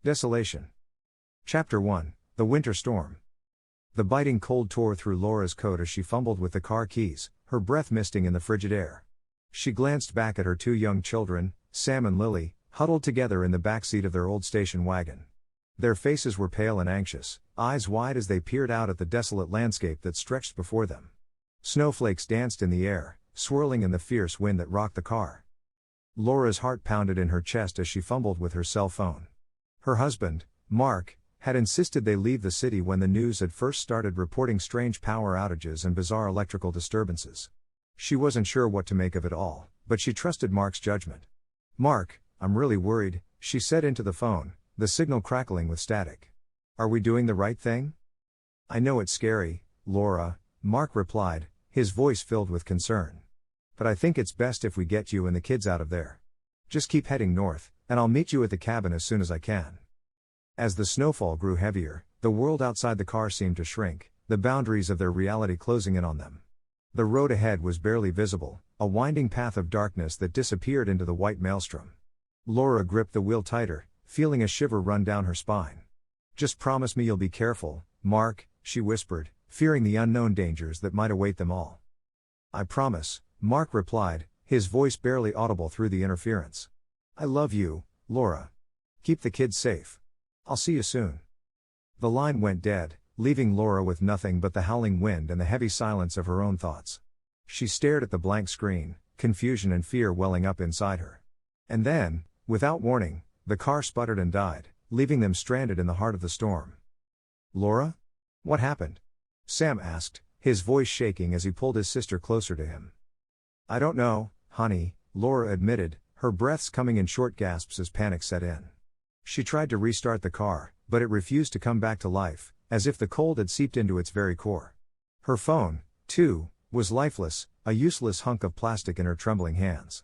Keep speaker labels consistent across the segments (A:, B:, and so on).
A: Desolation. Chapter 1, The Winter Storm. The biting cold tore through Laura's coat as she fumbled with the car keys, her breath misting in the frigid air. She glanced back at her two young children, Sam and Lily, huddled together in the back seat of their old station wagon. Their faces were pale and anxious, eyes wide as they peered out at the desolate landscape that stretched before them. Snowflakes danced in the air, swirling in the fierce wind that rocked the car. Laura's heart pounded in her chest as she fumbled with her cell phone. Her husband, Mark, had insisted they leave the city when the news had first started reporting strange power outages and bizarre electrical disturbances. She wasn't sure what to make of it all, but she trusted Mark's judgment. "Mark, I'm really worried," she said into the phone, the signal crackling with static. "Are we doing the right thing?" "I know it's scary, Laura," Mark replied, his voice filled with concern. "But I think it's best if we get you and the kids out of there. Just keep heading north, and I'll meet you at the cabin as soon as I can." As the snowfall grew heavier, the world outside the car seemed to shrink, the boundaries of their reality closing in on them. The road ahead was barely visible, a winding path of darkness that disappeared into the white maelstrom. Laura gripped the wheel tighter, feeling a shiver run down her spine. "Just promise me you'll be careful, Mark," she whispered, fearing the unknown dangers that might await them all. "I promise," Mark replied, his voice barely audible through the interference. "I love you, Laura. Keep the kids safe. I'll see you soon." The line went dead, leaving Laura with nothing but the howling wind and the heavy silence of her own thoughts. She stared at the blank screen, confusion and fear welling up inside her. And then, without warning, the car sputtered and died, leaving them stranded in the heart of the storm. "Laura? What happened?" Sam asked, his voice shaking as he pulled his sister closer to him. "I don't know, honey," Laura admitted, her breaths coming in short gasps as panic set in. She tried to restart the car, but it refused to come back to life, as if the cold had seeped into its very core. Her phone, too, was lifeless, a useless hunk of plastic in her trembling hands.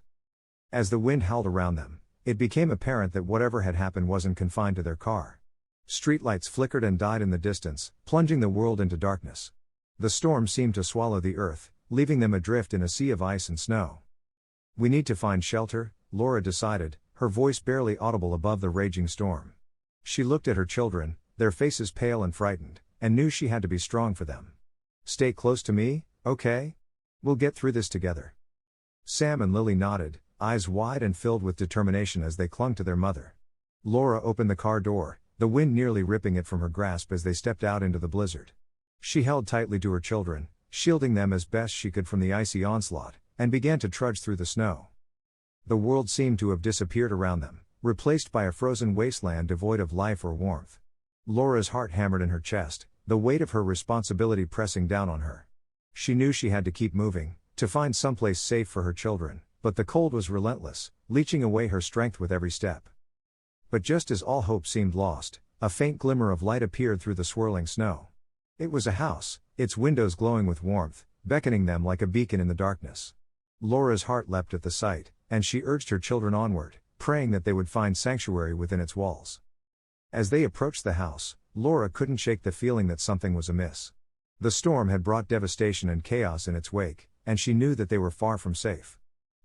A: As the wind howled around them, it became apparent that whatever had happened wasn't confined to their car. Streetlights flickered and died in the distance, plunging the world into darkness. The storm seemed to swallow the earth, leaving them adrift in a sea of ice and snow. "We need to find shelter," Laura decided, her voice barely audible above the raging storm. She looked at her children, their faces pale and frightened, and knew she had to be strong for them. "Stay close to me, okay? We'll get through this together." Sam and Lily nodded, eyes wide and filled with determination as they clung to their mother. Laura opened the car door, the wind nearly ripping it from her grasp as they stepped out into the blizzard. She held tightly to her children, shielding them as best she could from the icy onslaught, and began to trudge through the snow. The world seemed to have disappeared around them, replaced by a frozen wasteland devoid of life or warmth. Laura's heart hammered in her chest, the weight of her responsibility pressing down on her. She knew she had to keep moving, to find someplace safe for her children, but the cold was relentless, leeching away her strength with every step. But just as all hope seemed lost, a faint glimmer of light appeared through the swirling snow. It was a house, its windows glowing with warmth, beckoning them like a beacon in the darkness. Laura's heart leapt at the sight, and she urged her children onward, praying that they would find sanctuary within its walls. As they approached the house, Laura couldn't shake the feeling that something was amiss. The storm had brought devastation and chaos in its wake, and she knew that they were far from safe.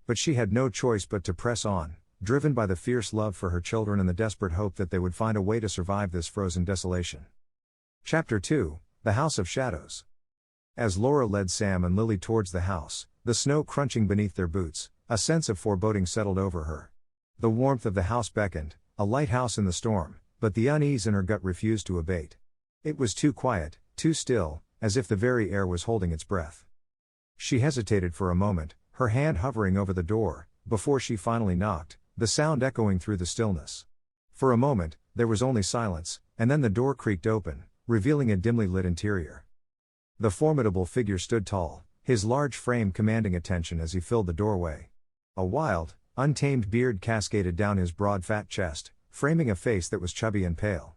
A: But she had no choice but to press on, driven by the fierce love for her children and the desperate hope that they would find a way to survive this frozen desolation. Chapter 2, The House of Shadows. As Laura led Sam and Lily towards the house, the snow crunching beneath their boots, a sense of foreboding settled over her. The warmth of the house beckoned, a lighthouse in the storm, but the unease in her gut refused to abate. It was too quiet, too still, as if the very air was holding its breath. She hesitated for a moment, her hand hovering over the door, before she finally knocked, the sound echoing through the stillness. For a moment, there was only silence, and then the door creaked open, revealing a dimly lit interior. The formidable figure stood tall, his large frame commanding attention as he filled the doorway. A wild, untamed beard cascaded down his broad fat chest, framing a face that was chubby and pale.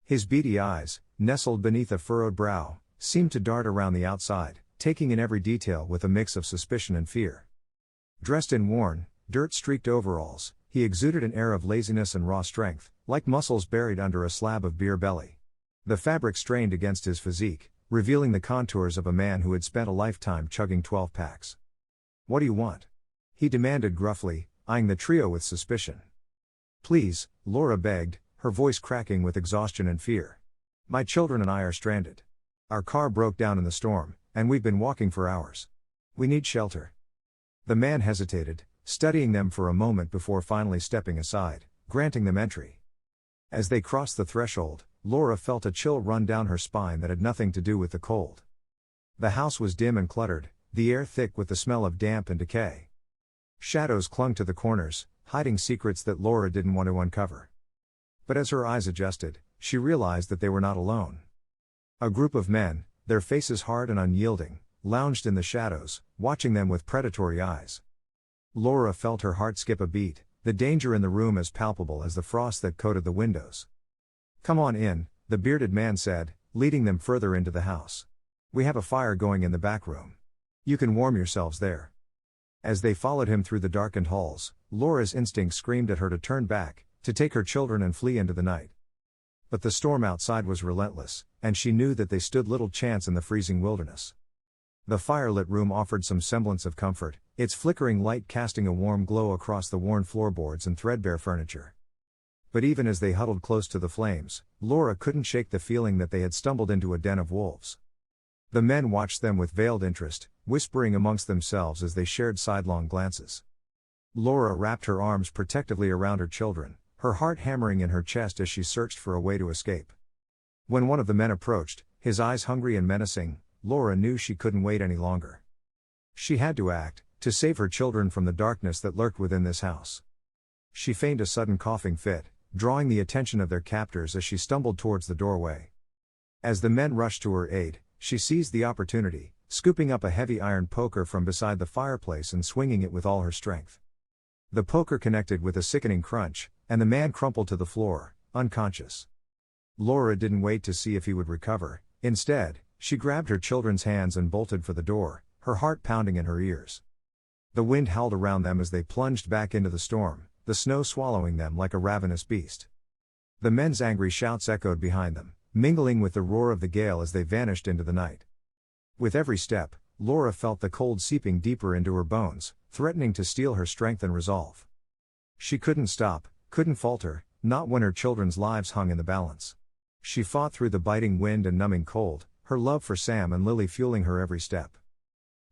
A: His beady eyes, nestled beneath a furrowed brow, seemed to dart around the outside, taking in every detail with a mix of suspicion and fear. Dressed in worn, dirt-streaked overalls, he exuded an air of laziness and raw strength, like muscles buried under a slab of beer belly. The fabric strained against his physique, revealing the contours of a man who had spent a lifetime chugging 12-packs. "What do you want?" he demanded gruffly, eyeing the trio with suspicion. "Please," Laura begged, her voice cracking with exhaustion and fear. "My children and I are stranded. Our car broke down in the storm, and we've been walking for hours. We need shelter." The man hesitated, studying them for a moment before finally stepping aside, granting them entry. As they crossed the threshold, Laura felt a chill run down her spine that had nothing to do with the cold. The house was dim and cluttered, the air thick with the smell of damp and decay. Shadows clung to the corners, hiding secrets that Laura didn't want to uncover. But as her eyes adjusted, she realized that they were not alone. A group of men, their faces hard and unyielding, lounged in the shadows, watching them with predatory eyes. Laura felt her heart skip a beat, the danger in the room as palpable as the frost that coated the windows. "Come on in," the bearded man said, leading them further into the house. "We have a fire going in the back room. You can warm yourselves there." As they followed him through the darkened halls, Laura's instinct screamed at her to turn back, to take her children and flee into the night. But the storm outside was relentless, and she knew that they stood little chance in the freezing wilderness. The firelit room offered some semblance of comfort, its flickering light casting a warm glow across the worn floorboards and threadbare furniture. But even as they huddled close to the flames, Laura couldn't shake the feeling that they had stumbled into a den of wolves. The men watched them with veiled interest, whispering amongst themselves as they shared sidelong glances. Laura wrapped her arms protectively around her children, her heart hammering in her chest as she searched for a way to escape. When one of the men approached, his eyes hungry and menacing, Laura knew she couldn't wait any longer. She had to act, to save her children from the darkness that lurked within this house. She feigned a sudden coughing fit, drawing the attention of their captors as she stumbled towards the doorway. As the men rushed to her aid, she seized the opportunity, scooping up a heavy iron poker from beside the fireplace and swinging it with all her strength. The poker connected with a sickening crunch, and the man crumpled to the floor, unconscious. Laura didn't wait to see if he would recover. Instead, she grabbed her children's hands and bolted for the door, her heart pounding in her ears. The wind howled around them as they plunged back into the storm, the snow swallowing them like a ravenous beast. The men's angry shouts echoed behind them, mingling with the roar of the gale as they vanished into the night. With every step, Laura felt the cold seeping deeper into her bones, threatening to steal her strength and resolve. She couldn't stop, couldn't falter, not when her children's lives hung in the balance. She fought through the biting wind and numbing cold, her love for Sam and Lily fueling her every step.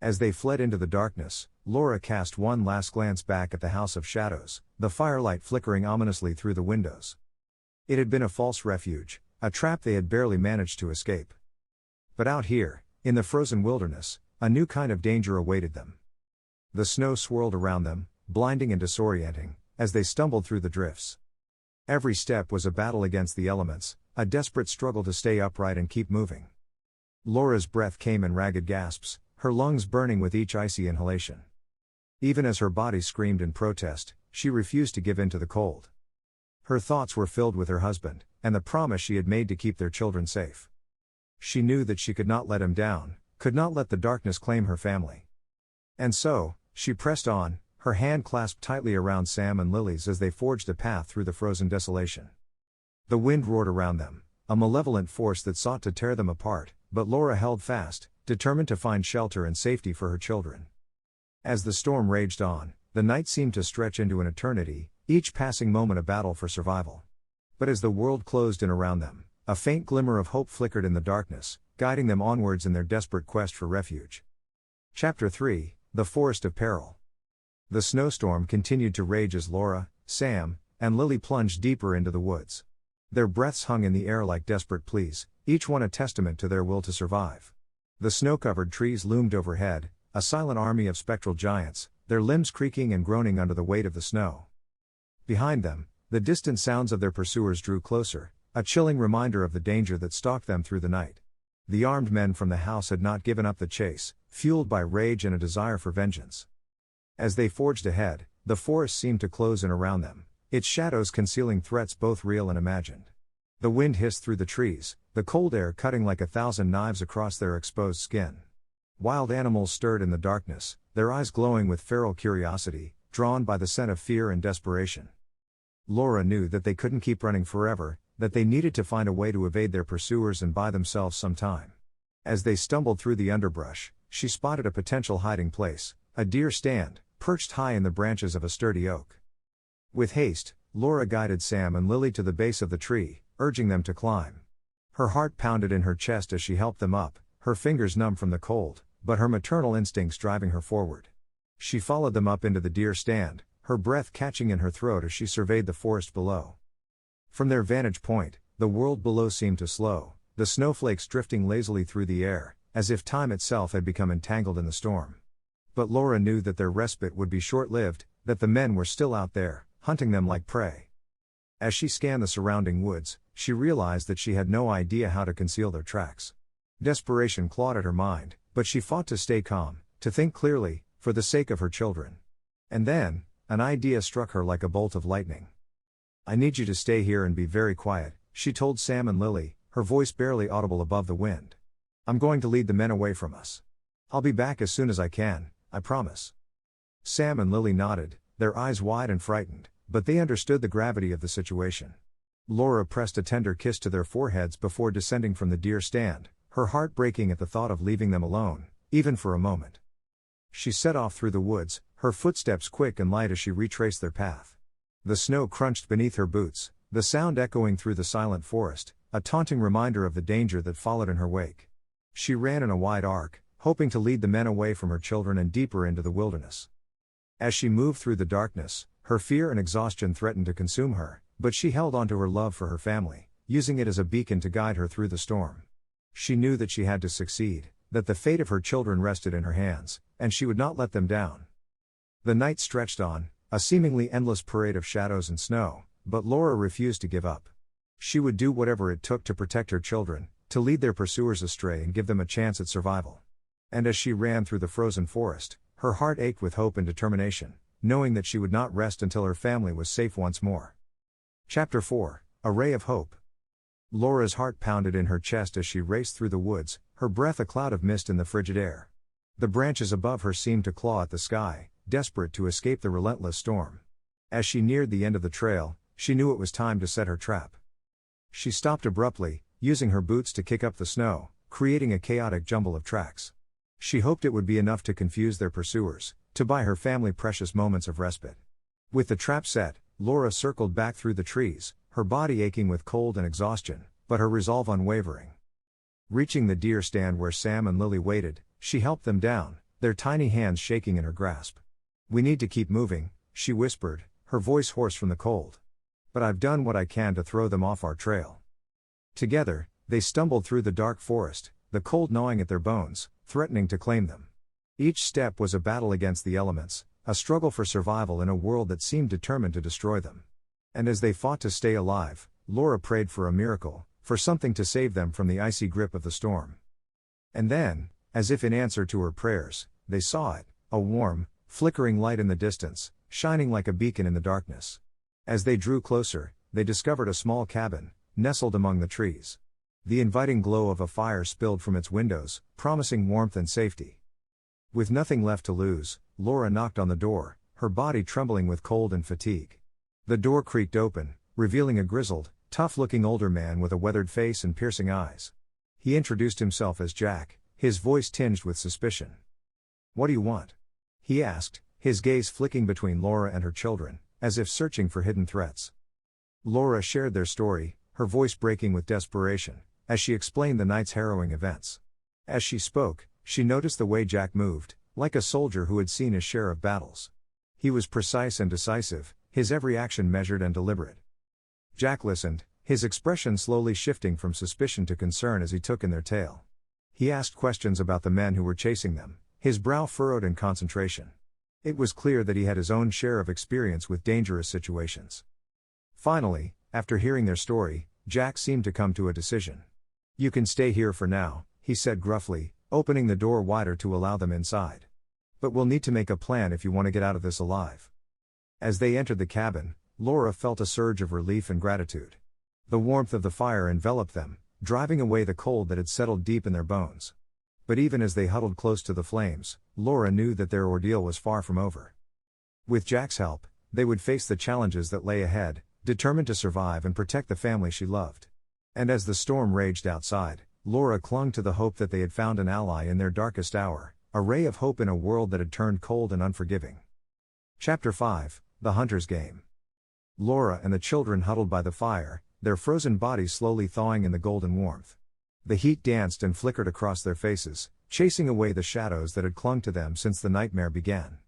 A: As they fled into the darkness, Laura cast one last glance back at the House of Shadows, the firelight flickering ominously through the windows. It had been a false refuge, a trap they had barely managed to escape. But out here, in the frozen wilderness, a new kind of danger awaited them. The snow swirled around them, blinding and disorienting, as they stumbled through the drifts. Every step was a battle against the elements, a desperate struggle to stay upright and keep moving. Laura's breath came in ragged gasps, her lungs burning with each icy inhalation. Even as her body screamed in protest, she refused to give in to the cold. Her thoughts were filled with her husband, and the promise she had made to keep their children safe. She knew that she could not let him down, could not let the darkness claim her family. And so, she pressed on, her hand clasped tightly around Sam and Lily's as they forged a path through the frozen desolation. The wind roared around them, a malevolent force that sought to tear them apart, but Laura held fast, determined to find shelter and safety for her children. As the storm raged on, the night seemed to stretch into an eternity, each passing moment a battle for survival. But as the world closed in around them, a faint glimmer of hope flickered in the darkness, guiding them onwards in their desperate quest for refuge. Chapter 3: The Forest of Peril. The snowstorm continued to rage as Laura, Sam, and Lily plunged deeper into the woods. Their breaths hung in the air like desperate pleas, each one a testament to their will to survive. The snow-covered trees loomed overhead, a silent army of spectral giants, their limbs creaking and groaning under the weight of the snow. Behind them, the distant sounds of their pursuers drew closer, a chilling reminder of the danger that stalked them through the night. The armed men from the house had not given up the chase, fueled by rage and a desire for vengeance. As they forged ahead, the forest seemed to close in around them, its shadows concealing threats both real and imagined. The wind hissed through the trees, the cold air cutting like 1,000 knives across their exposed skin. Wild animals stirred in the darkness, their eyes glowing with feral curiosity, drawn by the scent of fear and desperation. Laura knew that they couldn't keep running forever, that they needed to find a way to evade their pursuers and buy themselves some time. As they stumbled through the underbrush, she spotted a potential hiding place, a deer stand, perched high in the branches of a sturdy oak. With haste, Laura guided Sam and Lily to the base of the tree, urging them to climb. Her heart pounded in her chest as she helped them up, her fingers numb from the cold, but her maternal instincts driving her forward. She followed them up into the deer stand, her breath catching in her throat as she surveyed the forest below. From their vantage point, the world below seemed to slow, the snowflakes drifting lazily through the air, as if time itself had become entangled in the storm. But Laura knew that their respite would be short-lived, that the men were still out there, hunting them like prey. As she scanned the surrounding woods, she realized that she had no idea how to conceal their tracks. Desperation clawed at her mind, but she fought to stay calm, to think clearly, for the sake of her children. And then, an idea struck her like a bolt of lightning. "I need you to stay here and be very quiet," she told Sam and Lily, her voice barely audible above the wind. "I'm going to lead the men away from us. I'll be back as soon as I can, I promise." Sam and Lily nodded, their eyes wide and frightened, but they understood the gravity of the situation. Laura pressed a tender kiss to their foreheads before descending from the deer stand, her heart breaking at the thought of leaving them alone, even for a moment. She set off through the woods, her footsteps quick and light as she retraced their path. The snow crunched beneath her boots, the sound echoing through the silent forest, a taunting reminder of the danger that followed in her wake. She ran in a wide arc, hoping to lead the men away from her children and deeper into the wilderness. As she moved through the darkness, her fear and exhaustion threatened to consume her, but she held on to her love for her family, using it as a beacon to guide her through the storm. She knew that she had to succeed, that the fate of her children rested in her hands, and she would not let them down. The night stretched on, a seemingly endless parade of shadows and snow, but Laura refused to give up. She would do whatever it took to protect her children, to lead their pursuers astray and give them a chance at survival. And as she ran through the frozen forest, her heart ached with hope and determination, knowing that she would not rest until her family was safe once more. Chapter 4, A Ray of Hope. Laura's heart pounded in her chest as she raced through the woods, her breath a cloud of mist in the frigid air. The branches above her seemed to claw at the sky, desperate to escape the relentless storm. As she neared the end of the trail, she knew it was time to set her trap. She stopped abruptly, using her boots to kick up the snow, creating a chaotic jumble of tracks. She hoped it would be enough to confuse their pursuers, to buy her family precious moments of respite. With the trap set, Laura circled back through the trees, her body aching with cold and exhaustion, but her resolve unwavering. Reaching the deer stand where Sam and Lily waited, she helped them down, their tiny hands shaking in her grasp. "We need to keep moving," she whispered, her voice hoarse from the cold. "But I've done what I can to throw them off our trail." Together, they stumbled through the dark forest, the cold gnawing at their bones, threatening to claim them. Each step was a battle against the elements, a struggle for survival in a world that seemed determined to destroy them. And as they fought to stay alive, Laura prayed for a miracle, for something to save them from the icy grip of the storm. And then, as if in answer to her prayers, they saw it, a warm, flickering light in the distance, shining like a beacon in the darkness. As they drew closer, they discovered a small cabin, nestled among the trees. The inviting glow of a fire spilled from its windows, promising warmth and safety. With nothing left to lose, Laura knocked on the door, her body trembling with cold and fatigue. The door creaked open, revealing a grizzled, tough-looking older man with a weathered face and piercing eyes. He introduced himself as Jack, his voice tinged with suspicion. "What do you want?" he asked, his gaze flicking between Laura and her children, as if searching for hidden threats. Laura shared their story, her voice breaking with desperation, as she explained the night's harrowing events. As she spoke, she noticed the way Jack moved, like a soldier who had seen his share of battles. He was precise and decisive, his every action measured and deliberate. Jack listened, his expression slowly shifting from suspicion to concern as he took in their tale. He asked questions about the men who were chasing them, his brow furrowed in concentration. It was clear that he had his own share of experience with dangerous situations. Finally, after hearing their story, Jack seemed to come to a decision. "You can stay here for now," he said gruffly, opening the door wider to allow them inside. "But we'll need to make a plan if you want to get out of this alive." As they entered the cabin, Laura felt a surge of relief and gratitude. The warmth of the fire enveloped them, driving away the cold that had settled deep in their bones. But even as they huddled close to the flames, Laura knew that their ordeal was far from over. With Jack's help, they would face the challenges that lay ahead, determined to survive and protect the family she loved. And as the storm raged outside, Laura clung to the hope that they had found an ally in their darkest hour, a ray of hope in a world that had turned cold and unforgiving. Chapter 5, The Hunter's Game. Laura and the children huddled by the fire, their frozen bodies slowly thawing in the golden warmth. The heat danced and flickered across their faces, chasing away the shadows that had clung to them since the nightmare began.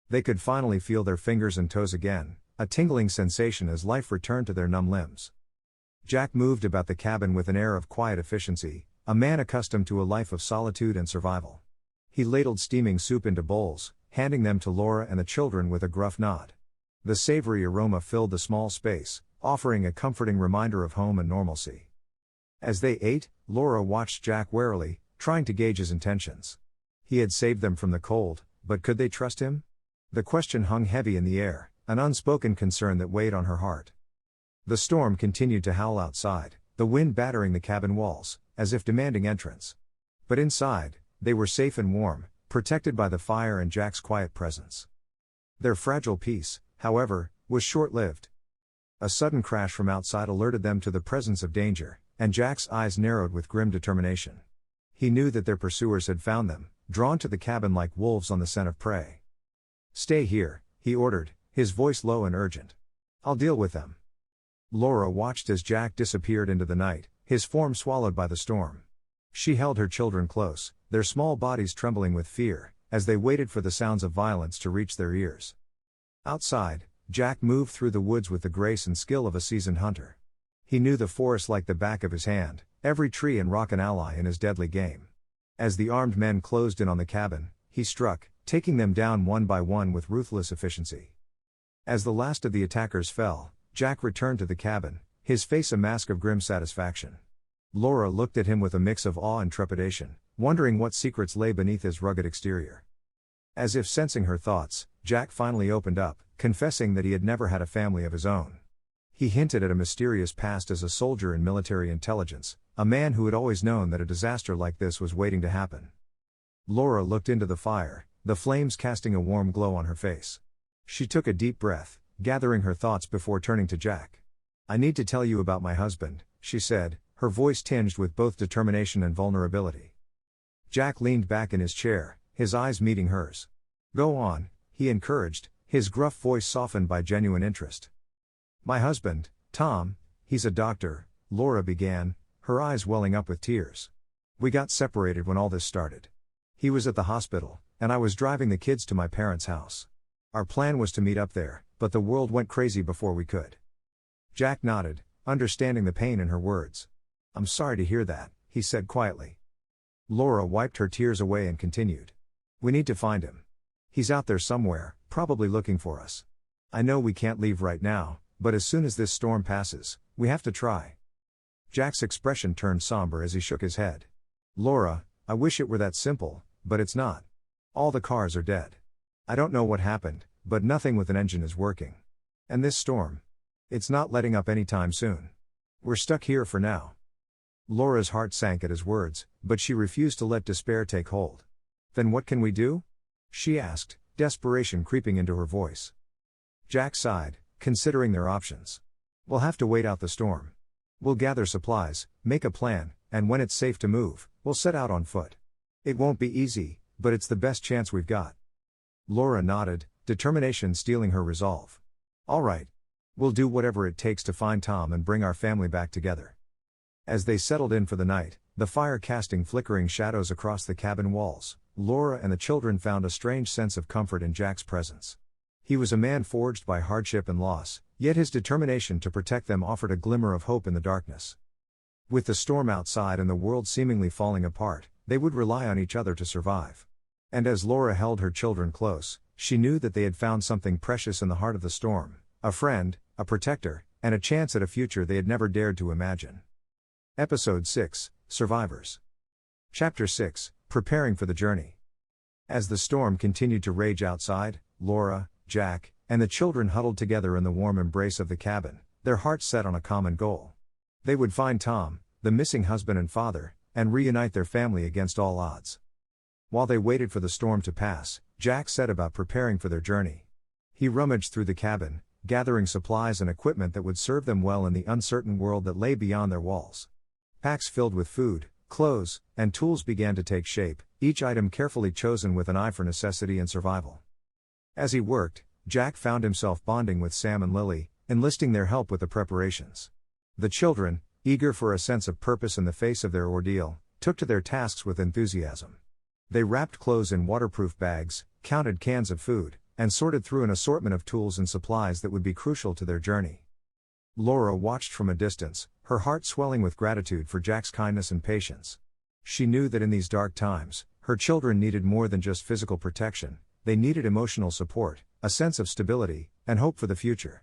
A: They could finally feel their fingers and toes again, a tingling sensation as life returned to their numb limbs. Jack moved about the cabin with an air of quiet efficiency, a man accustomed to a life of solitude and survival. He ladled steaming soup into bowls, handing them to Laura and the children with a gruff nod. The savory aroma filled the small space, offering a comforting reminder of home and normalcy. As they ate, Laura watched Jack warily, trying to gauge his intentions. He had saved them from the cold, but could they trust him? The question hung heavy in the air, an unspoken concern that weighed on her heart. The storm continued to howl outside, the wind battering the cabin walls, as if demanding entrance. But inside, they were safe and warm, protected by the fire and Jack's quiet presence. Their fragile peace, however, was short-lived. A sudden crash from outside alerted them to the presence of danger, and Jack's eyes narrowed with grim determination. He knew that their pursuers had found them, drawn to the cabin like wolves on the scent of prey. "Stay here," he ordered, his voice low and urgent. "I'll deal with them." Laura watched as Jack disappeared into the night, his form swallowed by the storm. She held her children close, their small bodies trembling with fear, as they waited for the sounds of violence to reach their ears. Outside, Jack moved through the woods with the grace and skill of a seasoned hunter. He knew the forest like the back of his hand, every tree and rock an ally in his deadly game. As the armed men closed in on the cabin, he struck, taking them down one by one with ruthless efficiency. As the last of the attackers fell, Jack returned to the cabin, his face a mask of grim satisfaction. Laura looked at him with a mix of awe and trepidation, wondering what secrets lay beneath his rugged exterior. As if sensing her thoughts, Jack finally opened up, confessing that he had never had a family of his own. He hinted at a mysterious past as a soldier in military intelligence, a man who had always known that a disaster like this was waiting to happen. Laura looked into the fire, the flames casting a warm glow on her face. She took a deep breath, gathering her thoughts before turning to Jack. "I need to tell you about my husband," she said, her voice tinged with both determination and vulnerability. Jack leaned back in his chair, his eyes meeting hers. "Go on," he encouraged, his gruff voice softened by genuine interest. "My husband, Tom, he's a doctor," Laura began, her eyes welling up with tears. "We got separated when all this started. He was at the hospital, and I was driving the kids to my parents' house. Our plan was to meet up there, but the world went crazy before we could." Jack nodded, understanding the pain in her words. "I'm sorry to hear that," he said quietly. Laura wiped her tears away and continued. "We need to find him. He's out there somewhere, probably looking for us. I know we can't leave right now, but as soon as this storm passes, we have to try." Jack's expression turned somber as he shook his head. "Laura, I wish it were that simple, but it's not. All the cars are dead. I don't know what happened, but nothing with an engine is working. And this storm, it's not letting up anytime soon. We're stuck here for now." Laura's heart sank at his words, but she refused to let despair take hold. "Then what can we do?" she asked, desperation creeping into her voice. Jack sighed, considering their options. "We'll have to wait out the storm. We'll gather supplies, make a plan, and when it's safe to move, we'll set out on foot. It won't be easy, but it's the best chance we've got." Laura nodded, determination stealing her resolve. "All right. We'll do whatever it takes to find Tom and bring our family back together." As they settled in for the night, the fire casting flickering shadows across the cabin walls, Laura and the children found a strange sense of comfort in Jack's presence. He was a man forged by hardship and loss, yet his determination to protect them offered a glimmer of hope in the darkness. With the storm outside and the world seemingly falling apart, they would rely on each other to survive. And as Laura held her children close, she knew that they had found something precious in the heart of the storm, a friend, a protector, and a chance at a future they had never dared to imagine. Episode 6, Survivors. Chapter 6, Preparing for the Journey. As the storm continued to rage outside, Laura, Jack, and the children huddled together in the warm embrace of the cabin, their hearts set on a common goal. They would find Tom, the missing husband and father, and reunite their family against all odds. While they waited for the storm to pass, Jack set about preparing for their journey. He rummaged through the cabin, gathering supplies and equipment that would serve them well in the uncertain world that lay beyond their walls. Packs filled with food, clothes, and tools began to take shape, each item carefully chosen with an eye for necessity and survival. As he worked, Jack found himself bonding with Sam and Lily, enlisting their help with the preparations. The children, eager for a sense of purpose in the face of their ordeal, took to their tasks with enthusiasm. They wrapped clothes in waterproof bags, counted cans of food, and sorted through an assortment of tools and supplies that would be crucial to their journey. Laura watched from a distance, her heart swelling with gratitude for Jack's kindness and patience. She knew that in these dark times, her children needed more than just physical protection, they needed emotional support, a sense of stability, and hope for the future.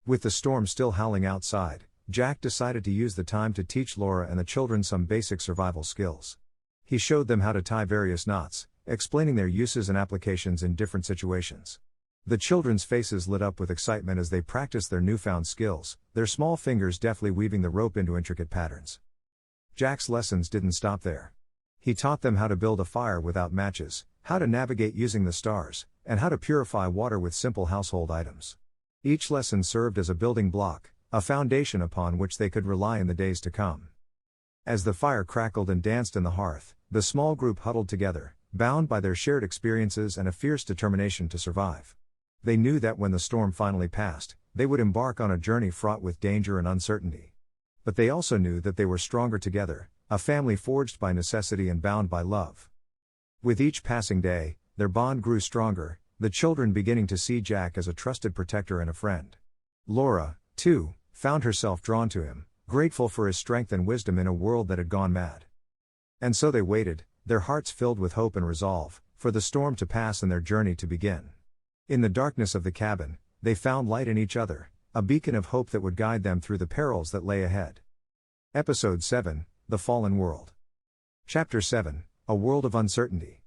A: With the storm still howling outside, Jack decided to use the time to teach Laura and the children some basic survival skills. He showed them how to tie various knots, explaining their uses and applications in different situations. The children's faces lit up with excitement as they practiced their newfound skills, their small fingers deftly weaving the rope into intricate patterns. Jack's lessons didn't stop there. He taught them how to build a fire without matches, how to navigate using the stars, and how to purify water with simple household items. Each lesson served as a building block, a foundation upon which they could rely in the days to come. As the fire crackled and danced in the hearth, the small group huddled together, bound by their shared experiences and a fierce determination to survive. They knew that when the storm finally passed, they would embark on a journey fraught with danger and uncertainty. But they also knew that they were stronger together, a family forged by necessity and bound by love. With each passing day, their bond grew stronger, the children beginning to see Jack as a trusted protector and a friend. Laura, too, found herself drawn to him, grateful for his strength and wisdom in a world that had gone mad. And so they waited, their hearts filled with hope and resolve, for the storm to pass and their journey to begin. In the darkness of the cabin, they found light in each other, a beacon of hope that would guide them through the perils that lay ahead. Episode 7, The Fallen World. Chapter 7, A World of Uncertainty.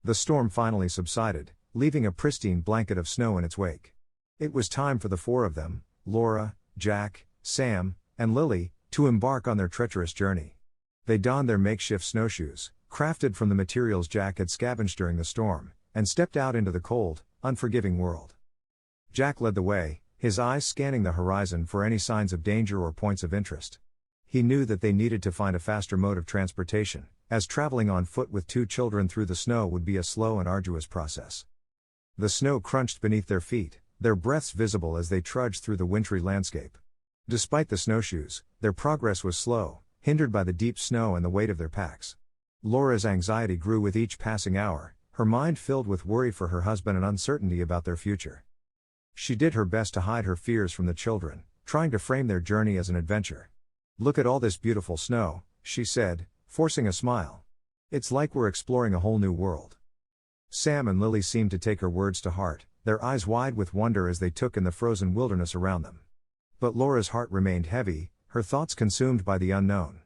A: The storm finally subsided, leaving a pristine blanket of snow in its wake. It was time for the four of them, Laura, Jack, Sam, and Lily, to embark on their treacherous journey. They donned their makeshift snowshoes, crafted from the materials Jack had scavenged during the storm, and stepped out into the cold, unforgiving world. Jack led the way, his eyes scanning the horizon for any signs of danger or points of interest. He knew that they needed to find a faster mode of transportation, as traveling on foot with two children through the snow would be a slow and arduous process. The snow crunched beneath their feet, their breaths visible as they trudged through the wintry landscape. Despite the snowshoes, their progress was slow, hindered by the deep snow and the weight of their packs. Laura's anxiety grew with each passing hour, her mind filled with worry for her husband and uncertainty about their future. She did her best to hide her fears from the children, trying to frame their journey as an adventure. "Look at all this beautiful snow," she said, forcing a smile. "It's like we're exploring a whole new world." Sam and Lily seemed to take her words to heart, their eyes wide with wonder as they took in the frozen wilderness around them. But Laura's heart remained heavy, her thoughts consumed by the unknown.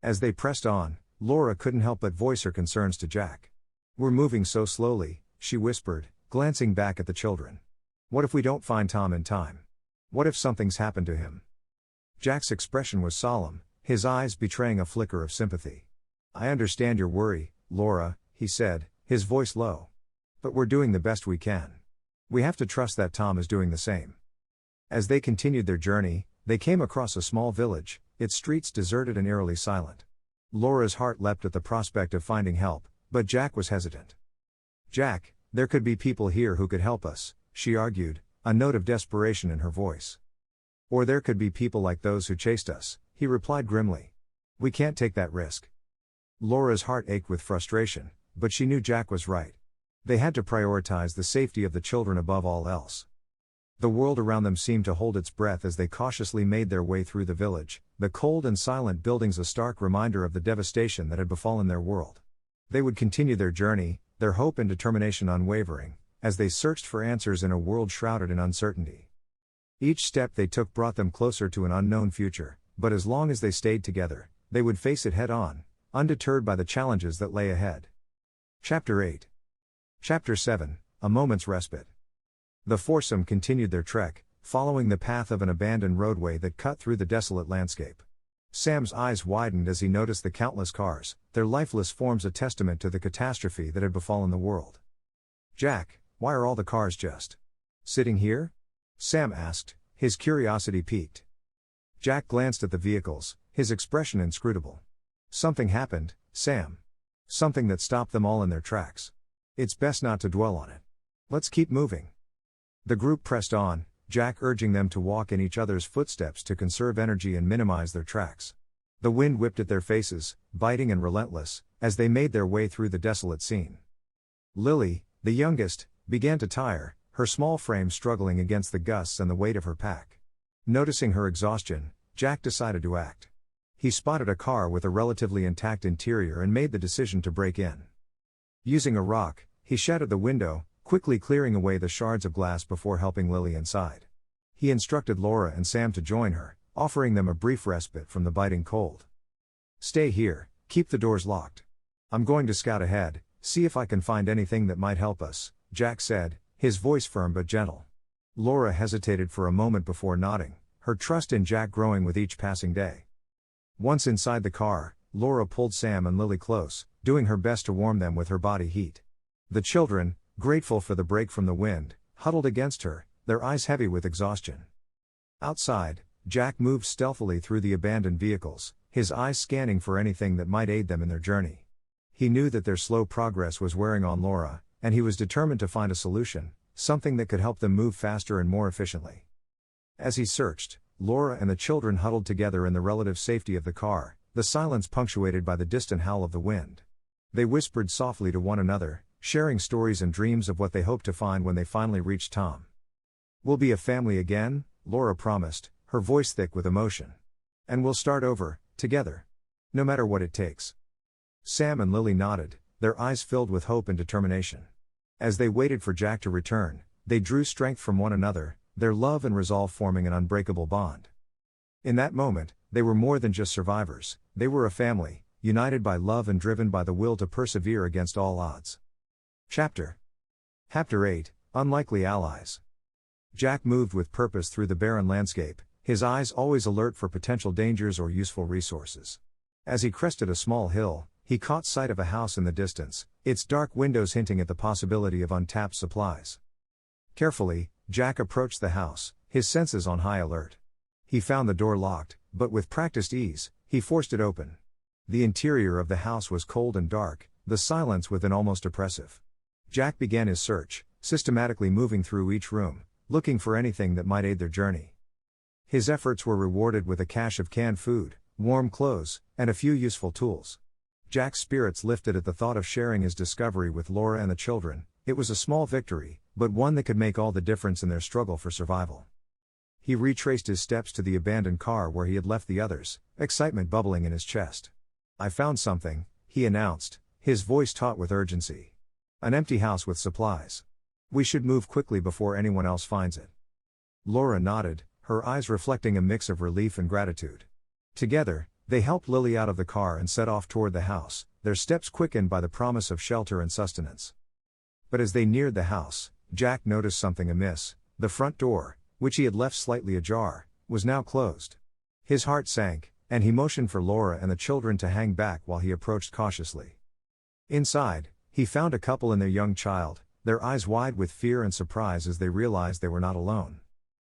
A: As they pressed on, Laura couldn't help but voice her concerns to Jack. "We're moving so slowly," she whispered, glancing back at the children. "What if we don't find Tom in time? What if something's happened to him?" Jack's expression was solemn, his eyes betraying a flicker of sympathy. "I understand your worry, Laura," he said, his voice low. "But we're doing the best we can. We have to trust that Tom is doing the same." As they continued their journey, they came across a small village, its streets deserted and eerily silent. Laura's heart leapt at the prospect of finding help, but Jack was hesitant. "Jack, there could be people here who could help us," she argued, a note of desperation in her voice. "Or there could be people like those who chased us," he replied grimly. "We can't take that risk." Laura's heart ached with frustration, but she knew Jack was right. They had to prioritize the safety of the children above all else. The world around them seemed to hold its breath as they cautiously made their way through the village, the cold and silent buildings a stark reminder of the devastation that had befallen their world. They would continue their journey, their hope and determination unwavering, as they searched for answers in a world shrouded in uncertainty. Each step they took brought them closer to an unknown future, but as long as they stayed together, they would face it head-on, undeterred by the challenges that lay ahead. Chapter 8. Chapter 7, A Moment's Respite. The foursome continued their trek, following the path of an abandoned roadway that cut through the desolate landscape. Sam's eyes widened as he noticed the countless cars, their lifeless forms a testament to the catastrophe that had befallen the world. "Jack, why are all the cars just sitting here?" Sam asked, his curiosity piqued. Jack glanced at the vehicles, his expression inscrutable. "Something happened, Sam. Something that stopped them all in their tracks. It's best not to dwell on it. Let's keep moving." The group pressed on, Jack urging them to walk in each other's footsteps to conserve energy and minimize their tracks. The wind whipped at their faces, biting and relentless, as they made their way through the desolate scene. Lily, the youngest, began to tire, her small frame struggling against the gusts and the weight of her pack. Noticing her exhaustion, Jack decided to act. He spotted a car with a relatively intact interior and made the decision to break in. Using a rock, he shattered the window, quickly clearing away the shards of glass before helping Lily inside. He instructed Laura and Sam to join her, offering them a brief respite from the biting cold. "Stay here, keep the doors locked. I'm going to scout ahead, see if I can find anything that might help us," Jack said, his voice firm but gentle. Laura hesitated for a moment before nodding, her trust in Jack growing with each passing day. Once inside the car, Laura pulled Sam and Lily close, doing her best to warm them with her body heat. The children, grateful for the break from the wind, huddled against her, their eyes heavy with exhaustion. Outside, Jack moved stealthily through the abandoned vehicles, his eyes scanning for anything that might aid them in their journey. He knew that their slow progress was wearing on Laura, and he was determined to find a solution, something that could help them move faster and more efficiently. As he searched, Laura and the children huddled together in the relative safety of the car, the silence punctuated by the distant howl of the wind. They whispered softly to one another, sharing stories and dreams of what they hoped to find when they finally reached Tom. "We'll be a family again," Laura promised, her voice thick with emotion. "And we'll start over, together. No matter what it takes." Sam and Lily nodded, their eyes filled with hope and determination. As they waited for Jack to return, they drew strength from one another, their love and resolve forming an unbreakable bond. In that moment, they were more than just survivors, they were a family, united by love and driven by the will to persevere against all odds. Chapter 8, Unlikely Allies. Jack moved with purpose through the barren landscape, his eyes always alert for potential dangers or useful resources. As he crested a small hill, he caught sight of a house in the distance, its dark windows hinting at the possibility of untapped supplies. Carefully, Jack approached the house, his senses on high alert. He found the door locked, but with practiced ease, he forced it open. The interior of the house was cold and dark, the silence within almost oppressive. Jack began his search, systematically moving through each room, looking for anything that might aid their journey. His efforts were rewarded with a cache of canned food, warm clothes, and a few useful tools. Jack's spirits lifted at the thought of sharing his discovery with Laura and the children. It was a small victory, but one that could make all the difference in their struggle for survival. He retraced his steps to the abandoned car where he had left the others, excitement bubbling in his chest. "I found something," he announced, his voice taut with urgency. "An empty house with supplies. We should move quickly before anyone else finds it." Laura nodded, her eyes reflecting a mix of relief and gratitude. Together, they helped Lily out of the car and set off toward the house, their steps quickened by the promise of shelter and sustenance. But as they neared the house, Jack noticed something amiss. The front door, which he had left slightly ajar, was now closed. His heart sank, and he motioned for Laura and the children to hang back while he approached cautiously. Inside, he found a couple and their young child, their eyes wide with fear and surprise as they realized they were not alone.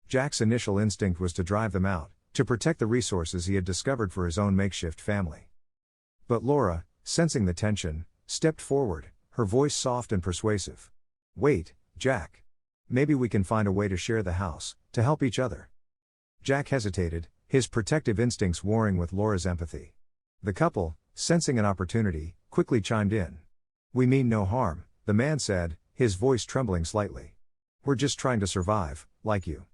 A: Jack's initial instinct was to drive them out, to protect the resources he had discovered for his own makeshift family. But Laura, sensing the tension, stepped forward, her voice soft and persuasive. "Wait, Jack. Maybe we can find a way to share the house, to help each other." Jack hesitated, his protective instincts warring with Laura's empathy. The couple, sensing an opportunity, quickly chimed in. "We mean no harm," the man said, his voice trembling slightly. "We're just trying to survive, like you."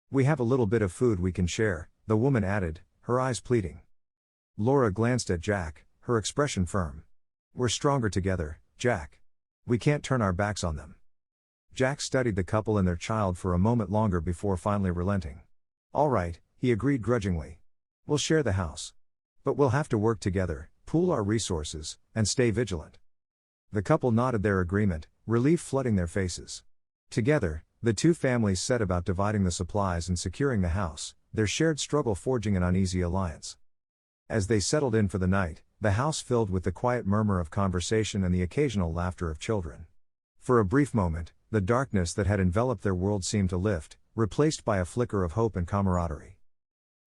A: "We have a little bit of food we can share," the woman added, her eyes pleading. Laura glanced at Jack, her expression firm. "We're stronger together, Jack. We can't turn our backs on them." Jack studied the couple and their child for a moment longer before finally relenting. "All right," he agreed grudgingly. "We'll share the house. But we'll have to work together, pool our resources, and stay vigilant." The couple nodded their agreement, relief flooding their faces. Together, the two families set about dividing the supplies and securing the house, their shared struggle forging an uneasy alliance. As they settled in for the night, the house filled with the quiet murmur of conversation and the occasional laughter of children. For a brief moment, the darkness that had enveloped their world seemed to lift, replaced by a flicker of hope and camaraderie.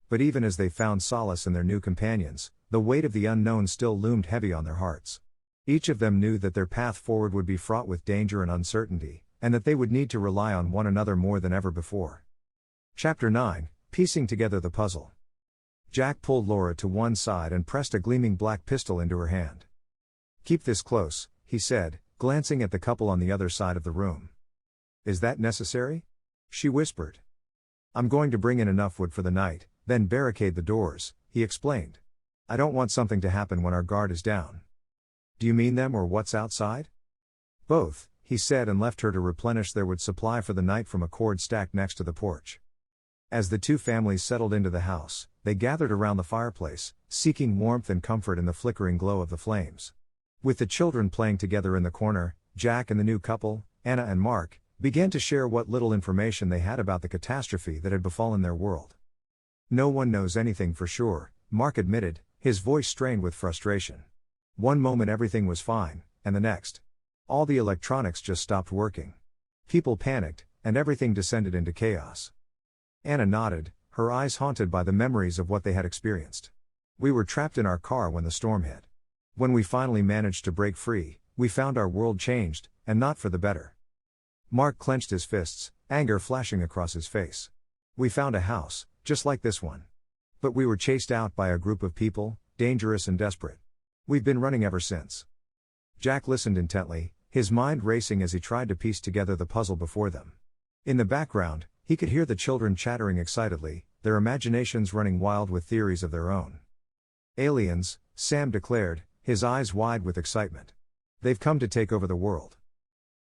A: But even as they found solace in their new companions, the weight of the unknown still loomed heavy on their hearts. Each of them knew that their path forward would be fraught with danger and uncertainty, and that they would need to rely on one another more than ever before. Chapter 9, Piecing Together the Puzzle. Jack pulled Laura to one side and pressed a gleaming black pistol into her hand. "Keep this close," he said, glancing at the couple on the other side of the room. "Is that necessary?" she whispered. "I'm going to bring in enough wood for the night, then barricade the doors," he explained. "I don't want something to happen when our guard is down." "Do you mean them or what's outside?" "Both," he said, and left her to replenish their wood supply for the night from a cord stacked next to the porch. As the two families settled into the house, they gathered around the fireplace, seeking warmth and comfort in the flickering glow of the flames. With the children playing together in the corner, Jack and the new couple, Anna and Mark, began to share what little information they had about the catastrophe that had befallen their world. "No one knows anything for sure," Mark admitted, his voice strained with frustration. "One moment everything was fine, and the next, all the electronics just stopped working. People panicked, and everything descended into chaos." Anna nodded, her eyes haunted by the memories of what they had experienced. "We were trapped in our car when the storm hit. When we finally managed to break free, we found our world changed, and not for the better." Mark clenched his fists, anger flashing across his face. "We found a house, just like this one. But we were chased out by a group of people, dangerous and desperate. We've been running ever since." Jack listened intently, his mind racing as he tried to piece together the puzzle before them. In the background, he could hear the children chattering excitedly, their imaginations running wild with theories of their own. "Aliens," Sam declared, his eyes wide with excitement. "They've come to take over the world."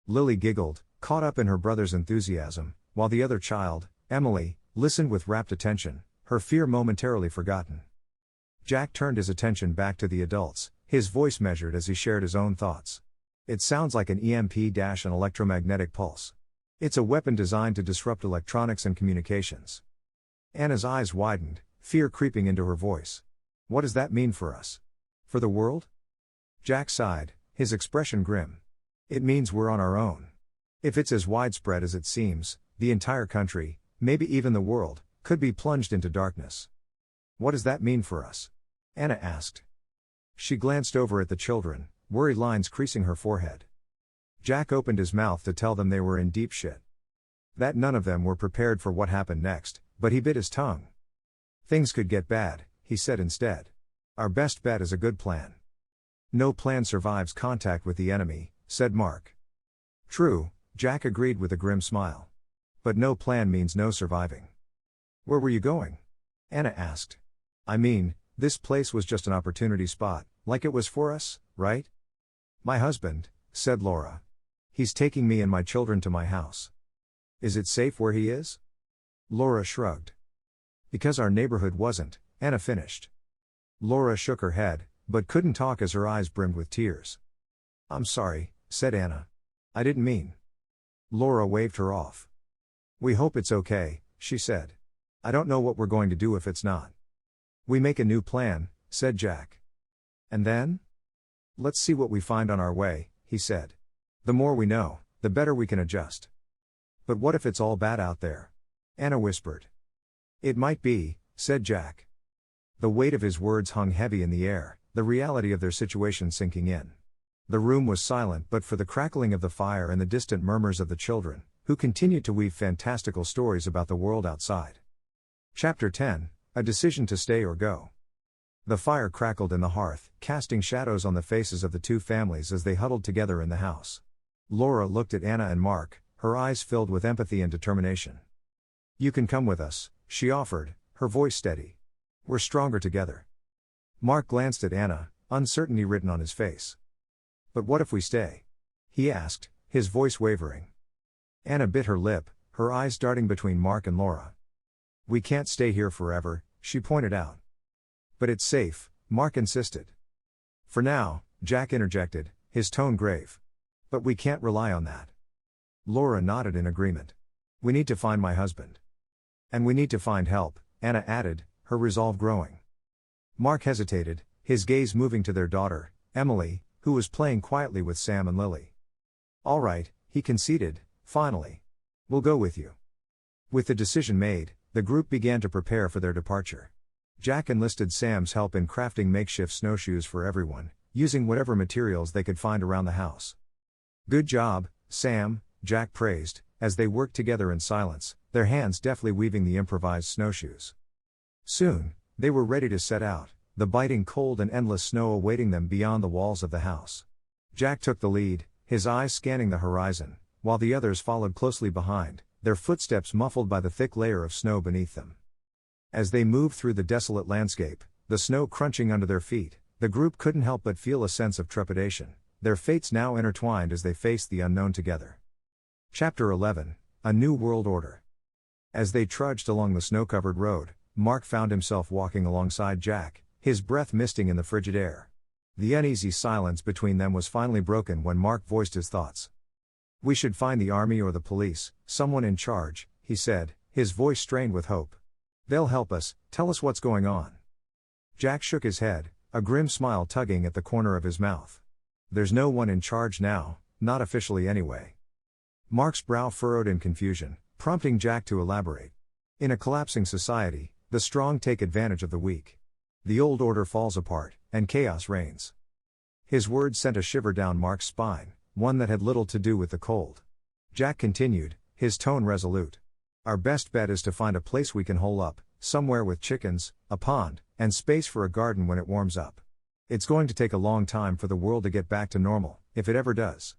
A: Lily giggled, caught up in her brother's enthusiasm, while the other child, Emily, listened with rapt attention, her fear momentarily forgotten. Jack turned his attention back to the adults, his voice measured as he shared his own thoughts. "It sounds like an EMP-an electromagnetic pulse. It's a weapon designed to disrupt electronics and communications." Anna's eyes widened, fear creeping into her voice. "What does that mean for us? For the world?" Jack sighed, his expression grim. "It means we're on our own. If it's as widespread as it seems, the entire country, maybe even the world, could be plunged into darkness." "What does that mean for us?" Anna asked. She glanced over at the children, worried lines creasing her forehead. Jack opened his mouth to tell them they were in deep shit. That none of them were prepared for what happened next, but he bit his tongue. "Things could get bad," he said instead. "Our best bet is a good plan." "No plan survives contact with the enemy," said Mark. "True," Jack agreed with a grim smile. "But no plan means no surviving." "Where were you going?" Anna asked. "I mean, this place was just an opportunity spot, like it was for us, right?" "My husband," said Laura. "He's taking me and my children to my house." "Is it safe where he is?" Laura shrugged. "Because our neighborhood wasn't," Anna finished. Laura shook her head, but couldn't talk as her eyes brimmed with tears. "I'm sorry," said Anna. "I didn't mean." Laura waved her off. "We hope it's okay," she said. "I don't know what we're going to do if it's not." "We make a new plan," said Jack. "And then?" "Let's see what we find on our way," he said. "The more we know, the better we can adjust." "But what if it's all bad out there?" Anna whispered. "It might be," said Jack. The weight of his words hung heavy in the air, the reality of their situation sinking in. The room was silent but for the crackling of the fire and the distant murmurs of the children, who continued to weave fantastical stories about the world outside. Chapter 10, A Decision to Stay or Go. The fire crackled in the hearth, casting shadows on the faces of the two families as they huddled together in the house. Laura looked at Anna and Mark, her eyes filled with empathy and determination. "You can come with us," she offered, her voice steady. "We're stronger together." Mark glanced at Anna, uncertainty written on his face. "But what if we stay?" he asked, his voice wavering. Anna bit her lip, her eyes darting between Mark and Laura. "We can't stay here forever," she pointed out. "But it's safe," Mark insisted. "For now," Jack interjected, his tone grave. "But we can't rely on that." Laura nodded in agreement. "We need to find my husband." "And we need to find help," Anna added, her resolve growing. Mark hesitated, his gaze moving to their daughter, Emily, who was playing quietly with Sam and Lily. "All right," he conceded, finally. "We'll go with you." With the decision made, the group began to prepare for their departure. Jack enlisted Sam's help in crafting makeshift snowshoes for everyone, using whatever materials they could find around the house. "Good job, Sam," Jack praised, as they worked together in silence, their hands deftly weaving the improvised snowshoes. Soon, they were ready to set out, the biting cold and endless snow awaiting them beyond the walls of the house. Jack took the lead, his eyes scanning the horizon, while the others followed closely behind, their footsteps muffled by the thick layer of snow beneath them. As they moved through the desolate landscape, the snow crunching under their feet, the group couldn't help but feel a sense of trepidation, their fates now intertwined as they faced the unknown together. Chapter 11: A New World Order. As they trudged along the snow-covered road, Mark found himself walking alongside Jack, his breath misting in the frigid air. The uneasy silence between them was finally broken when Mark voiced his thoughts. "We should find the army or the police, someone in charge," he said, his voice strained with hope. "They'll help us, tell us what's going on." Jack shook his head, a grim smile tugging at the corner of his mouth. "There's no one in charge now, not officially anyway." Mark's brow furrowed in confusion, prompting Jack to elaborate. "In a collapsing society, the strong take advantage of the weak. The old order falls apart, and chaos reigns." His words sent a shiver down Mark's spine, one that had little to do with the cold. Jack continued, his tone resolute. "Our best bet is to find a place we can hole up, somewhere with chickens, a pond, and space for a garden when it warms up. It's going to take a long time for the world to get back to normal, if it ever does."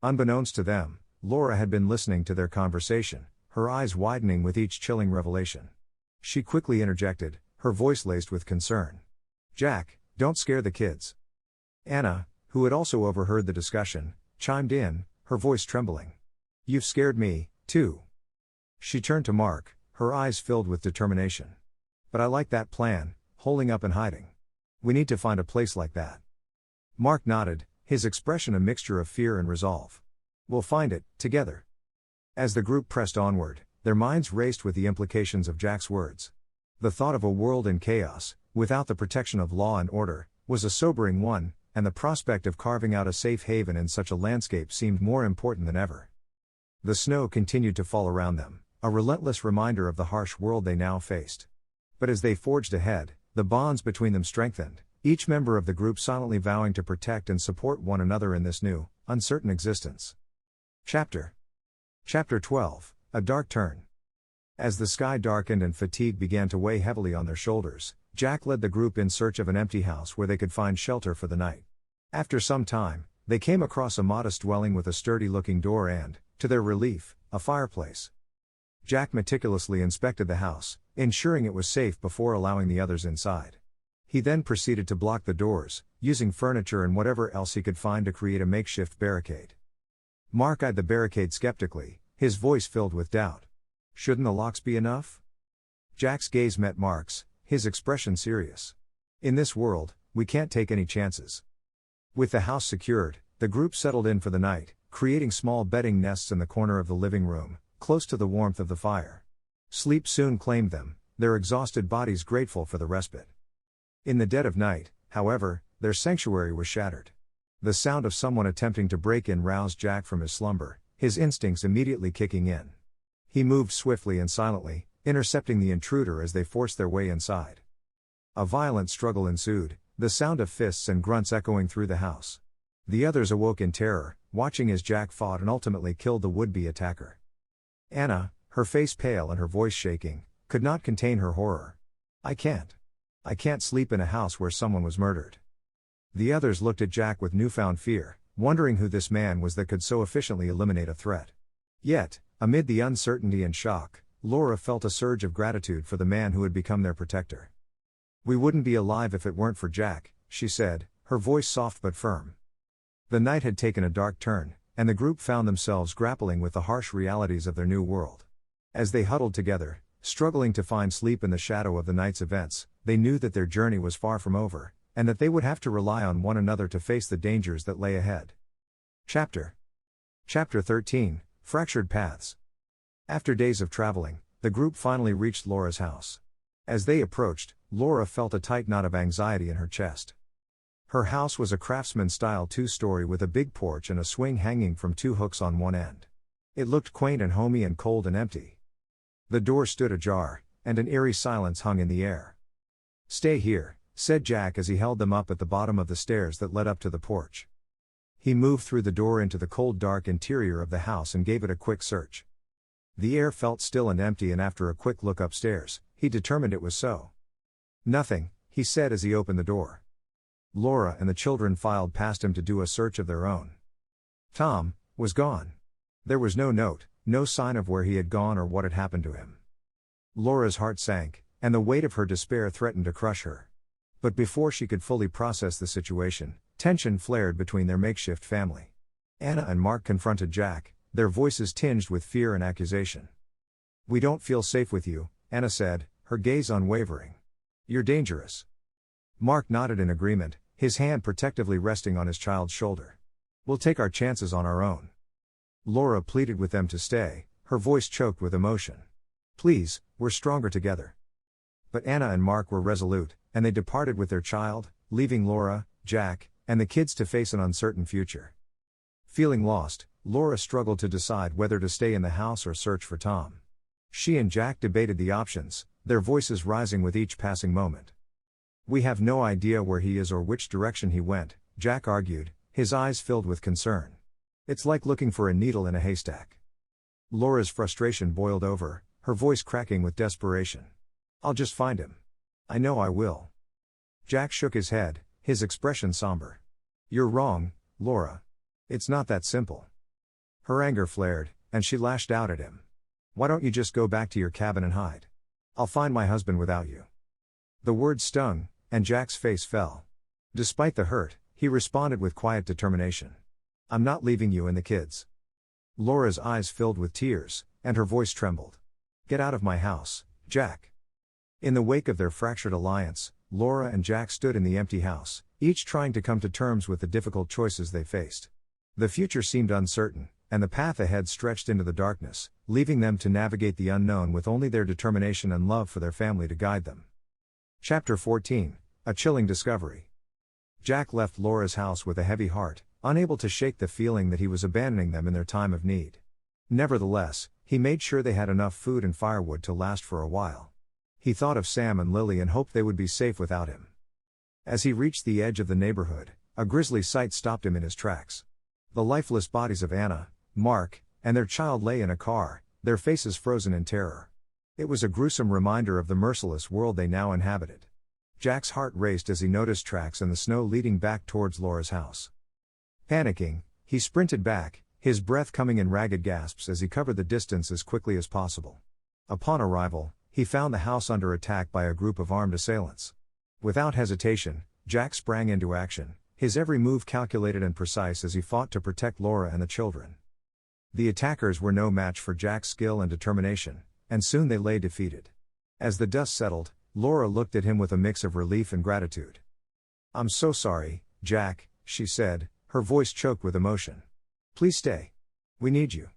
A: Unbeknownst to them, Laura had been listening to their conversation, her eyes widening with each chilling revelation. She quickly interjected, her voice laced with concern. "Jack, don't scare the kids." Anna, who had also overheard the discussion, chimed in, her voice trembling. "You've scared me, too." She turned to Mark, her eyes filled with determination. "But I like that plan, holing up and hiding. We need to find a place like that." Mark nodded, his expression a mixture of fear and resolve. "We'll find it, together." As the group pressed onward, their minds raced with the implications of Jack's words. The thought of a world in chaos, without the protection of law and order, was a sobering one, and the prospect of carving out a safe haven in such a landscape seemed more important than ever. The snow continued to fall around them, a relentless reminder of the harsh world they now faced. But as they forged ahead, the bonds between them strengthened, each member of the group silently vowing to protect and support one another in this new, uncertain existence. Chapter 12: A Dark Turn. As the sky darkened and fatigue began to weigh heavily on their shoulders, Jack led the group in search of an empty house where they could find shelter for the night. After some time, they came across a modest dwelling with a sturdy-looking door and, to their relief, a fireplace. Jack meticulously inspected the house, ensuring it was safe before allowing the others inside. He then proceeded to block the doors, using furniture and whatever else he could find to create a makeshift barricade. Mark eyed the barricade skeptically, his voice filled with doubt. "Shouldn't the locks be enough?" Jack's gaze met Mark's, his expression serious. "In this world, we can't take any chances." With the house secured, the group settled in for the night, creating small bedding nests in the corner of the living room, close to the warmth of the fire. Sleep soon claimed them, their exhausted bodies grateful for the respite. In the dead of night, however, their sanctuary was shattered. The sound of someone attempting to break in roused Jack from his slumber, his instincts immediately kicking in. He moved swiftly and silently, intercepting the intruder as they forced their way inside. A violent struggle ensued, the sound of fists and grunts echoing through the house. The others awoke in terror, watching as Jack fought and ultimately killed the would-be attacker. Anna, her face pale and her voice shaking, could not contain her horror. I can't sleep in a house where someone was murdered." The others looked at Jack with newfound fear, wondering who this man was that could so efficiently eliminate a threat. Yet, amid the uncertainty and shock, Laura felt a surge of gratitude for the man who had become their protector. "We wouldn't be alive if it weren't for Jack," she said, her voice soft but firm. The night had taken a dark turn, and the group found themselves grappling with the harsh realities of their new world. As they huddled together, struggling to find sleep in the shadow of the night's events, they knew that their journey was far from over, and that they would have to rely on one another to face the dangers that lay ahead. Chapter 13: Fractured Paths. After days of traveling, the group finally reached Laura's house. As they approached, Laura felt a tight knot of anxiety in her chest. Her house was a craftsman-style two-story with a big porch and a swing hanging from two hooks on one end. It looked quaint and homey and cold and empty. The door stood ajar, and an eerie silence hung in the air. "Stay here," said Jack as he held them up at the bottom of the stairs that led up to the porch. He moved through the door into the cold dark interior of the house and gave it a quick search. The air felt still and empty, and after a quick look upstairs, he determined it was so. "Nothing," he said as he opened the door. Laura and the children filed past him to do a search of their own. Tom was gone. There was no note, no sign of where he had gone or what had happened to him. Laura's heart sank, and the weight of her despair threatened to crush her. But before she could fully process the situation, tension flared between their makeshift family. Anna and Mark confronted Jack, their voices tinged with fear and accusation. "We don't feel safe with you," Anna said, her gaze unwavering. "You're dangerous." Mark nodded in agreement, his hand protectively resting on his child's shoulder. "We'll take our chances on our own." Laura pleaded with them to stay, her voice choked with emotion. "Please, we're stronger together." But Anna and Mark were resolute, and they departed with their child, leaving Laura, Jack, and the kids to face an uncertain future. Feeling lost, Laura struggled to decide whether to stay in the house or search for Tom. She and Jack debated the options, their voices rising with each passing moment. "We have no idea where he is or which direction he went," Jack argued, his eyes filled with concern. "It's like looking for a needle in a haystack." Laura's frustration boiled over, her voice cracking with desperation. "I'll just find him. I know I will." Jack shook his head, his expression somber. "You're wrong, Laura. It's not that simple." Her anger flared, and she lashed out at him. "Why don't you just go back to your cabin and hide? I'll find my husband without you." The words stung, and Jack's face fell. Despite the hurt, he responded with quiet determination. "I'm not leaving you and the kids." Laura's eyes filled with tears, and her voice trembled. "Get out of my house, Jack." In the wake of their fractured alliance, Laura and Jack stood in the empty house, each trying to come to terms with the difficult choices they faced. The future seemed uncertain, and the path ahead stretched into the darkness, leaving them to navigate the unknown with only their determination and love for their family to guide them. Chapter 14, A Chilling Discovery. Jack left Laura's house with a heavy heart, unable to shake the feeling that he was abandoning them in their time of need. Nevertheless, he made sure they had enough food and firewood to last for a while. He thought of Sam and Lily and hoped they would be safe without him. As he reached the edge of the neighborhood, a grisly sight stopped him in his tracks. The lifeless bodies of Anna, Mark, and their child lay in a car, their faces frozen in terror. It was a gruesome reminder of the merciless world they now inhabited. Jack's heart raced as he noticed tracks in the snow leading back towards Laura's house. Panicking, he sprinted back, his breath coming in ragged gasps as he covered the distance as quickly as possible. Upon arrival, he found the house under attack by a group of armed assailants. Without hesitation, Jack sprang into action, his every move calculated and precise as he fought to protect Laura and the children. The attackers were no match for Jack's skill and determination, and soon they lay defeated. As the dust settled, Laura looked at him with a mix of relief and gratitude. "I'm so sorry, Jack," she said, her voice choked with emotion. "Please stay. We need you."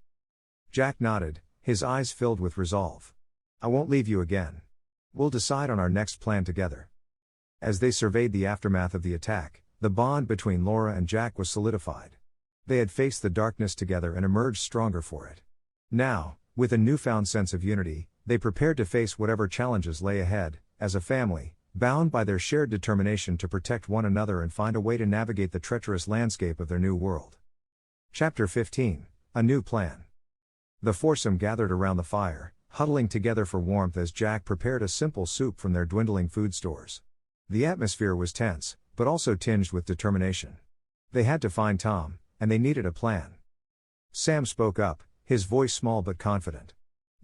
A: Jack nodded, his eyes filled with resolve. "I won't leave you again. We'll decide on our next plan together." As they surveyed the aftermath of the attack, the bond between Laura and Jack was solidified. They had faced the darkness together and emerged stronger for it. Now, with a newfound sense of unity, they prepared to face whatever challenges lay ahead, as a family, bound by their shared determination to protect one another and find a way to navigate the treacherous landscape of their new world. Chapter 15, A New Plan. The foursome gathered around the fire, huddling together for warmth as Jack prepared a simple soup from their dwindling food stores. The atmosphere was tense, but also tinged with determination. They had to find Tom, and they needed a plan. Sam spoke up, his voice small but confident.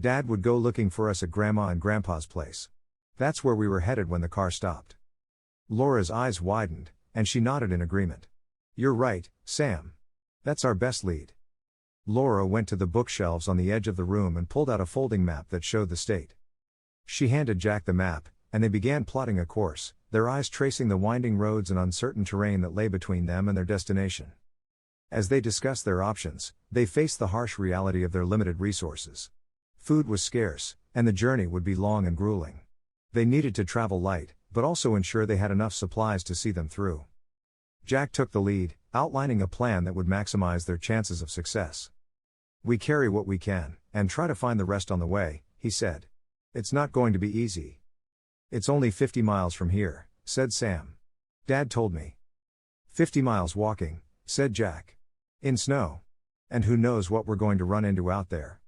A: "Dad would go looking for us at Grandma and Grandpa's place. That's where we were headed when the car stopped." Laura's eyes widened, and she nodded in agreement. "You're right, Sam. That's our best lead." Laura went to the bookshelves on the edge of the room and pulled out a folding map that showed the state. She handed Jack the map, and they began plotting a course, their eyes tracing the winding roads and uncertain terrain that lay between them and their destination. As they discussed their options, they faced the harsh reality of their limited resources. Food was scarce, and the journey would be long and grueling. They needed to travel light, but also ensure they had enough supplies to see them through. Jack took the lead, outlining a plan that would maximize their chances of success. "We carry what we can, and try to find the rest on the way," he said. "It's not going to be easy." "It's only 50 miles from here," said Sam. "Dad told me." 50 miles walking," said Jack. "In snow. And who knows what we're going to run into out there."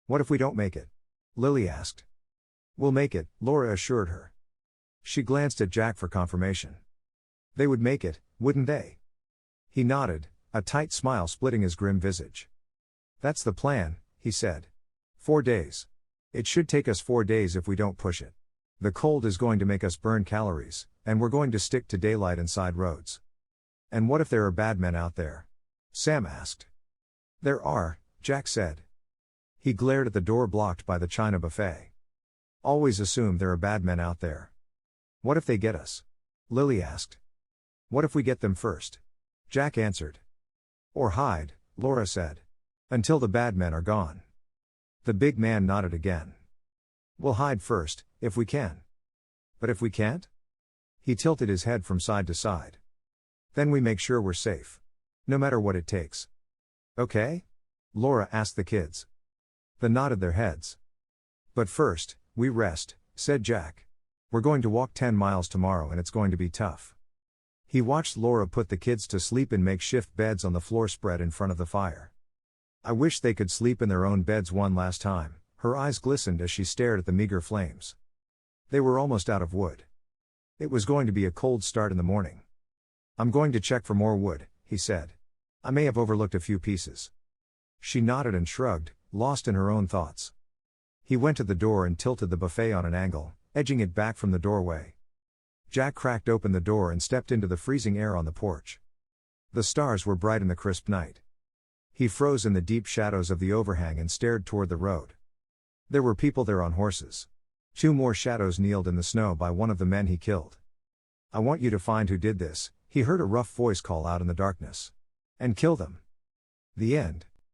A: What if we don't make it? Lily asked. We'll make it, Laura assured her. She glanced at Jack for confirmation. They would make it, wouldn't they? He nodded, a tight smile splitting his grim visage. That's the plan, he said. 4 days. It should take us 4 days if we don't push it. The cold is going to make us burn calories, and we're going to stick to daylight and side roads. And what if there are bad men out there? Sam asked. There are, Jack said. He glared at the door blocked by the China buffet. Always assume there are bad men out there. What if they get us? Lily asked. What if we get them first? Jack answered. Or hide, Laura said. Until the bad men are gone. The big man nodded again. We'll hide first, if we can. But if we can't? He tilted his head from side to side. Then we make sure we're safe. No matter what it takes. Okay? Laura asked the kids. They nodded their heads. But first, we rest, said Jack. We're going to walk 10 miles tomorrow and it's going to be tough. He watched Laura put the kids to sleep in makeshift beds on the floor spread in front of the fire. I wish they could sleep in their own beds one last time, her eyes glistened as she stared at the meager flames. They were almost out of wood. It was going to be a cold start in the morning. I'm going to check for more wood, he said. I may have overlooked a few pieces. She nodded and shrugged, lost in her own thoughts. He went to the door and tilted the buffet on an angle, edging it back from the doorway. Jack cracked open the door and stepped into the freezing air on the porch. The stars were bright in the crisp night. He froze in the deep shadows of the overhang and stared toward the road. There were people there on horses. 2 more shadows kneeled in the snow by one of the men he killed. I want you to find who did this, he heard a rough voice call out in the darkness. And kill them. The end.